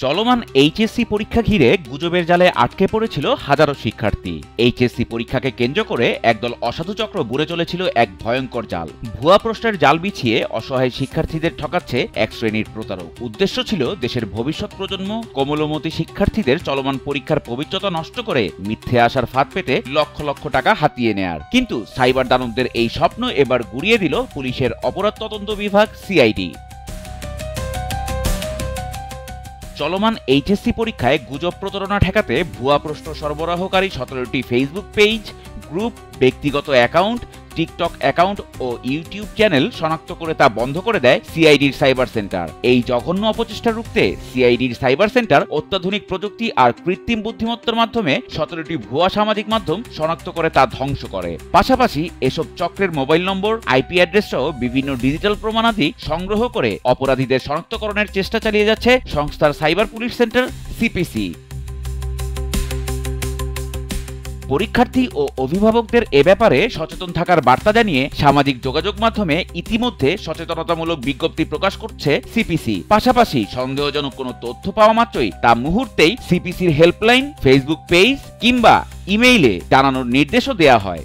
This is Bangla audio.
চলমান এইচএসসি পরীক্ষা ঘিরে গুজবের জালে আটকে পড়েছিল হাজারো শিক্ষার্থী। এইচএসসি পরীক্ষাকে কেন্দ্র করে একদল অসাধু চক্র বুড়ে চলেছিল এক ভয়ঙ্কর জাল। ভুয়া প্রশ্নের জাল বিছিয়ে অসহায় শিক্ষার্থীদের ঠকাচ্ছে এক শ্রেণীর প্রতারক। উদ্দেশ্য ছিল দেশের ভবিষ্যৎ প্রজন্ম, কোমলমতি শিক্ষার্থীদের চলমান পরীক্ষার পবিত্রতা নষ্ট করে মিথ্যে আসার ফাঁদ পেতে লক্ষ লক্ষ টাকা হাতিয়ে নেয়ার। কিন্তু সাইবার দানবদের এই স্বপ্ন এবার গুড়িয়ে দিল পুলিশের অপরাধ তদন্ত বিভাগ সিআইডি। চলমান এইচএসসি পরীক্ষায় গুজব প্রতারণা ঠেকাতে ভুয়া প্রশ্ন সরবরাহকারী 17টি ফেসবুক পেজ, গ্রুপ, ব্যক্তিগত অ্যাকাউন্ট, টিকটক অ্যাকাউন্ট ও ইউটিউব চ্যানেল শনাক্ত করে তা বন্ধ করে দেয় সিআইডির সাইবার সেন্টার। এই জঘন্য অপচেষ্টা রুখতে সিআইডির সাইবার সেন্টার অত্যাধুনিক প্রযুক্তি আর কৃত্রিম বুদ্ধিমত্তার মাধ্যমে 17টি ভুয়া সামাজিক মাধ্যম শনাক্ত করে তা ধ্বংস করে। পাশাপাশি এসব চক্রের মোবাইল নম্বর, আইপি অ্যাড্রেস সহ বিভিন্ন ডিজিটাল প্রমাণাদি সংগ্রহ করে অপরাধীদের শনাক্তকরণের চেষ্টা চালিয়ে যাচ্ছে সংস্থার সাইবার পুলিশ সেন্টার সিপিসি। পরীক্ষার্থী ও অভিভাবকদের এ ব্যাপারে সচেতন থাকার বার্তা জানিয়ে সামাজিক যোগাযোগ মাধ্যমে ইতিমধ্যে সচেতনতামূলক বিজ্ঞপ্তি প্রকাশ করছে সিপিসি। পাশাপাশি সন্দেহজনক কোনো তথ্য পাওয়া মাত্রই তা মুহূর্তেই সিপিসির হেল্পলাইন, ফেসবুক পেজ কিংবা ইমেইলে জানানোর নির্দেশও দেওয়া হয়।